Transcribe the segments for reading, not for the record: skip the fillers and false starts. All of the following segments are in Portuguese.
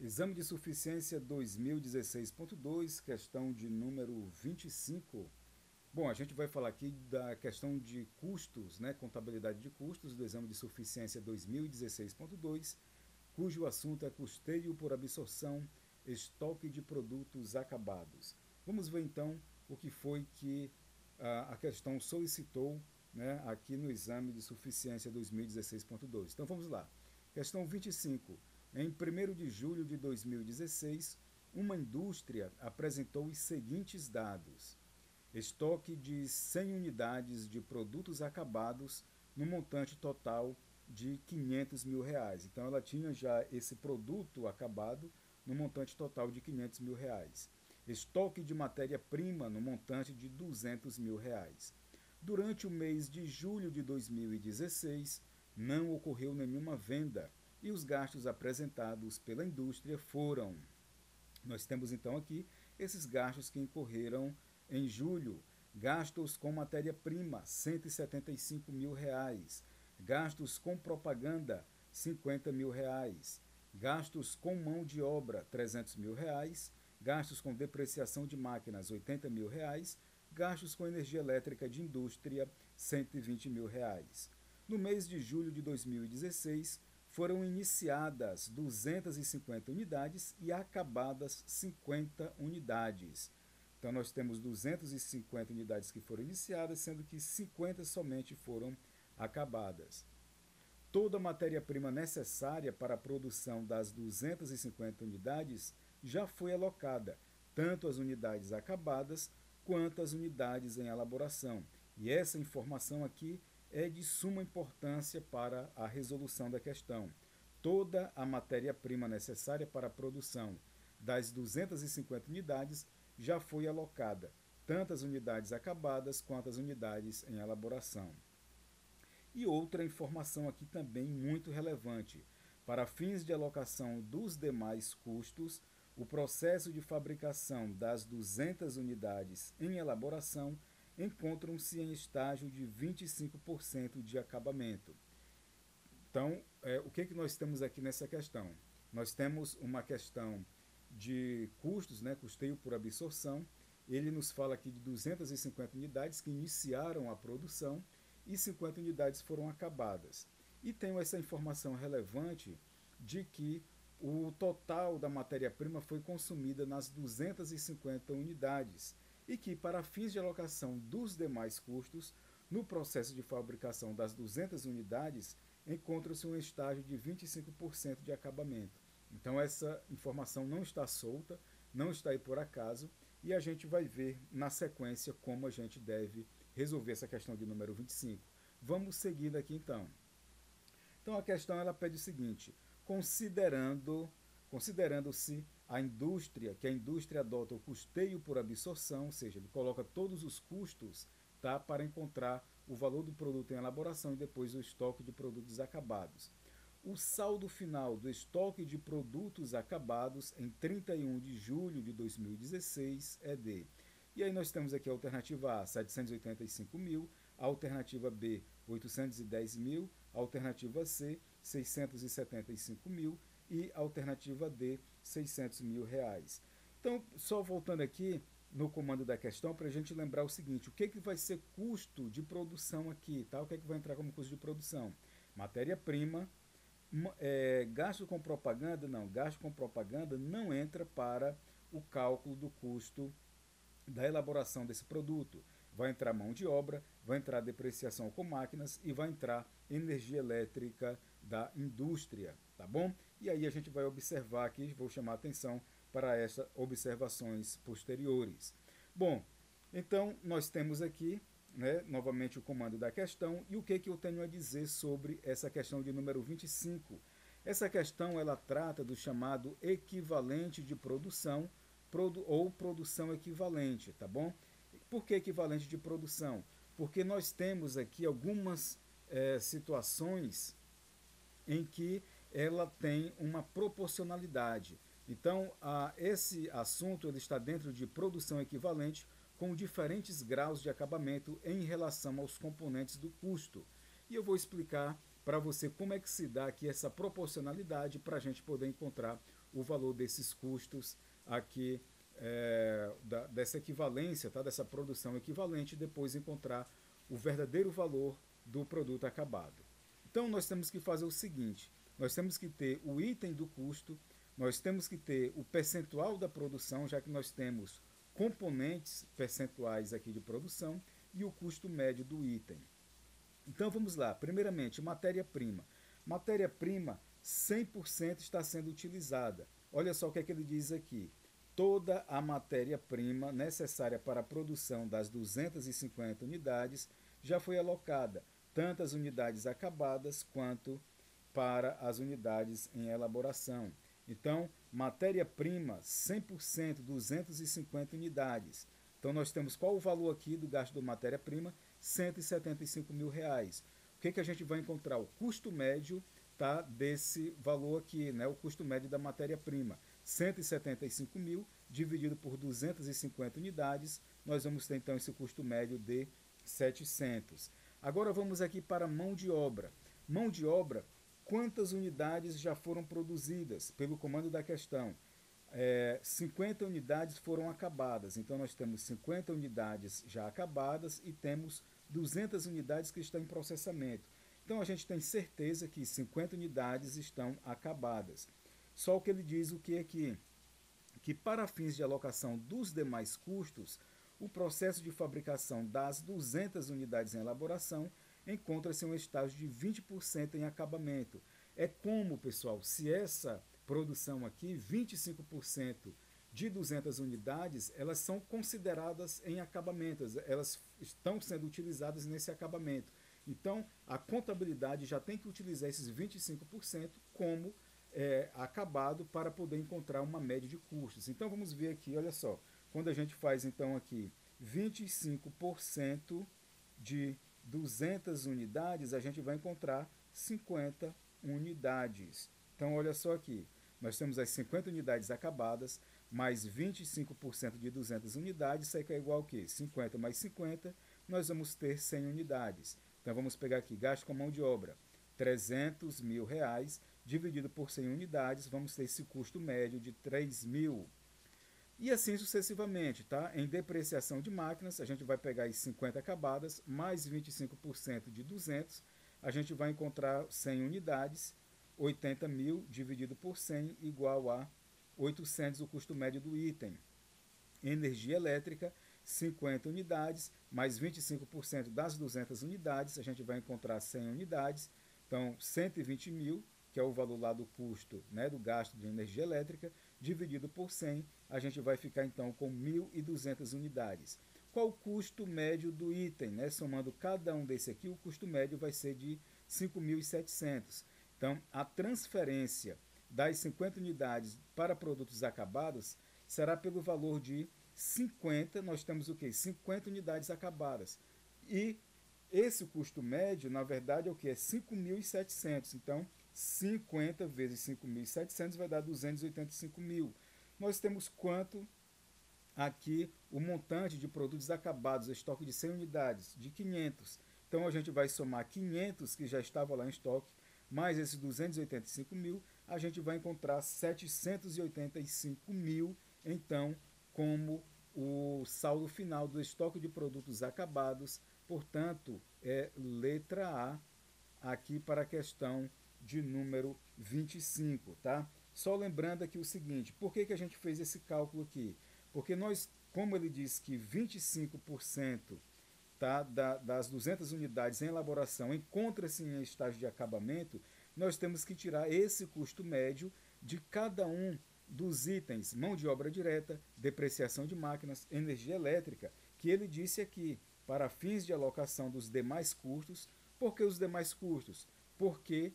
Exame de suficiência 2016.2, questão de número 25. Bom, a gente vai falar aqui da questão de custos, né, contabilidade de custos do exame de suficiência 2016.2, cujo assunto é custeio por absorção, estoque de produtos acabados. Vamos ver então o que foi que a questão solicitou, né, aqui no exame de suficiência 2016.2. Então vamos lá. Questão 25. Em 1º de julho de 2016, uma indústria apresentou os seguintes dados: estoque de 100 unidades de produtos acabados no montante total de R$ 500 mil. Então ela tinha já esse produto acabado no montante total de R$ 500 mil. Estoque de matéria-prima no montante de R$ 200 mil. Durante o mês de julho de 2016, não ocorreu nenhuma venda e os gastos apresentados pela indústria foram. Nós temos então aqui esses gastos que incorreram em julho: gastos com matéria-prima, R$ 175 mil, gastos com propaganda, R$ 50 mil, gastos com mão de obra, R$ 300 mil, gastos com depreciação de máquinas, R$ 80 mil, gastos com energia elétrica de indústria, R$ 120 mil. No mês de julho de 2016, foram iniciadas 250 unidades e acabadas 50 unidades. Então, nós temos 250 unidades que foram iniciadas, sendo que 50 somente foram acabadas. Toda a matéria-prima necessária para a produção das 250 unidades já foi alocada, tanto as unidades acabadas quanto as unidades em elaboração. E essa informação aqui é de suma importância para a resolução da questão. Toda a matéria-prima necessária para a produção das 250 unidades já foi alocada, tanto as unidades acabadas quanto as unidades em elaboração. E outra informação aqui também muito relevante: para fins de alocação dos demais custos, o processo de fabricação das 200 unidades em elaboração encontram-se em estágio de 25% de acabamento. Então, o que nós temos aqui nessa questão? Nós temos uma questão de custos, né, custeio por absorção. Ele nos fala aqui de 250 unidades que iniciaram a produção e 50 unidades foram acabadas. E tenho essa informação relevante de que o total da matéria-prima foi consumida nas 250 unidades e que, para fins de alocação dos demais custos, no processo de fabricação das 200 unidades, encontra-se um estágio de 25% de acabamento. Então, essa informação não está solta, não está aí por acaso, e a gente vai ver na sequência como a gente deve resolver essa questão de número 25. Vamos seguindo aqui então. Então, a questão ela pede o seguinte: considerando-se a indústria, que a indústria adota o custeio por absorção, ou seja, ele coloca todos os custos, tá, para encontrar o valor do produto em elaboração e depois o estoque de produtos acabados. O saldo final do estoque de produtos acabados em 31 de julho de 2016 é de... E aí nós temos aqui a alternativa A, 785 mil, a alternativa B, 810 mil, a alternativa C, 675 mil e a alternativa D, 600 mil reais. Então, só voltando aqui no comando da questão, para a gente lembrar o seguinte: o que vai ser custo de produção aqui, tá? O que vai entrar como custo de produção? Matéria-prima. Gasto com propaganda? Não, gasto com propaganda não entra para o cálculo do custo da elaboração desse produto. Vai entrar mão de obra, vai entrar depreciação com máquinas e vai entrar energia elétrica da indústria, tá bom? E aí a gente vai observar aqui, vou chamar a atenção para essas observações posteriores. Bom, então nós temos aqui, né, novamente o comando da questão. E o que eu tenho a dizer sobre essa questão de número 25? Essa questão ela trata do chamado equivalente de produção ou produção equivalente, tá bom? Por que equivalente de produção? Porque nós temos aqui algumas situações em que ela tem uma proporcionalidade. Então, esse assunto ele está dentro de produção equivalente com diferentes graus de acabamento em relação aos componentes do custo. E eu vou explicar para você como é que se dá aqui essa proporcionalidade para a gente poder encontrar o valor desses custos aqui, dessa equivalência, tá? Dessa produção equivalente, e depois encontrar o verdadeiro valor do produto acabado. Então nós temos que fazer o seguinte, nós temos que ter o item do custo, nós temos que ter o percentual da produção, já que nós temos componentes percentuais aqui de produção, e o custo médio do item. Então vamos lá, primeiramente, matéria-prima. Matéria-prima 100% está sendo utilizada. Olha só o que é que ele diz aqui. Toda a matéria-prima necessária para a produção das 250 unidades já foi alocada, tanto as unidades acabadas quanto para as unidades em elaboração. Então, matéria-prima 100%, 250 unidades. Então nós temos qual o valor aqui do gasto de matéria-prima? R$175 mil. O que a gente vai encontrar? O custo médio, tá, desse valor aqui, né? O custo médio da matéria-prima. 175 mil dividido por 250 unidades, nós vamos ter então esse custo médio de 700. Agora vamos aqui para mão de obra. Mão de obra, quantas unidades já foram produzidas pelo comando da questão? 50 unidades foram acabadas, então nós temos 50 unidades já acabadas e temos 200 unidades que estão em processamento. Então a gente tem certeza que 50 unidades estão acabadas. Só o que ele diz o que aqui? Que para fins de alocação dos demais custos, o processo de fabricação das 200 unidades em elaboração encontra-se em um estágio de 20% em acabamento. É como, pessoal, se essa produção aqui, 25% de 200 unidades, elas são consideradas em acabamento, elas estão sendo utilizadas nesse acabamento. Então, a contabilidade já tem que utilizar esses 25% como acabado para poder encontrar uma média de custos. Então, vamos ver aqui, olha só, quando a gente faz então aqui 25% de 200 unidades, a gente vai encontrar 50 unidades. Então, olha só aqui, nós temos as 50 unidades acabadas, mais 25% de 200 unidades, isso aí é igual ao quê? 50 mais 50, nós vamos ter 100 unidades. Então, vamos pegar aqui, gasto com mão de obra, R$300 mil, dividido por 100 unidades, vamos ter esse custo médio de 3 mil. E assim sucessivamente, tá? Em depreciação de máquinas, a gente vai pegar as 50 acabadas, mais 25% de 200, a gente vai encontrar 100 unidades, 80 mil dividido por 100 igual a 800, o custo médio do item. Energia elétrica, 50 unidades, mais 25% das 200 unidades, a gente vai encontrar 100 unidades, então 120 mil, que é o valor lá do custo, né, do gasto de energia elétrica, dividido por 100, a gente vai ficar então com 1.200 unidades. Qual o custo médio do item? Né? Somando cada um desse aqui, o custo médio vai ser de 5.700. Então, a transferência das 50 unidades para produtos acabados será pelo valor de 50, nós temos o quê? 50 unidades acabadas. E esse custo médio, na verdade, é o que? É 5.700. Então, 50 vezes 5.700 vai dar 285 mil. Nós temos quanto aqui o montante de produtos acabados, estoque de 100 unidades, de 500. Então, a gente vai somar 500 que já estava lá em estoque, mais esses 285 mil, a gente vai encontrar 785 mil, então, como o saldo final do estoque de produtos acabados. Portanto, é letra A aqui para a questão de número 25, tá? Só lembrando aqui o seguinte, por que a gente fez esse cálculo aqui? Porque nós, como ele diz que 25%, tá, das 200 unidades em elaboração encontra-se em estágio de acabamento, nós temos que tirar esse custo médio de cada um dos itens, mão de obra direta, depreciação de máquinas, energia elétrica, que ele disse aqui, para fins de alocação dos demais custos. Por que os demais custos? Porque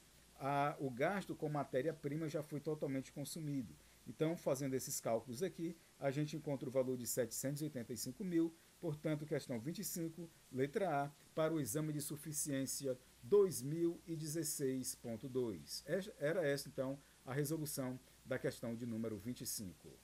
o gasto com matéria-prima já foi totalmente consumido. Então, fazendo esses cálculos aqui, a gente encontra o valor de 785 mil, portanto, questão 25, letra A, para o exame de suficiência 2016.2. Era essa, então, a resolução da questão de número 25.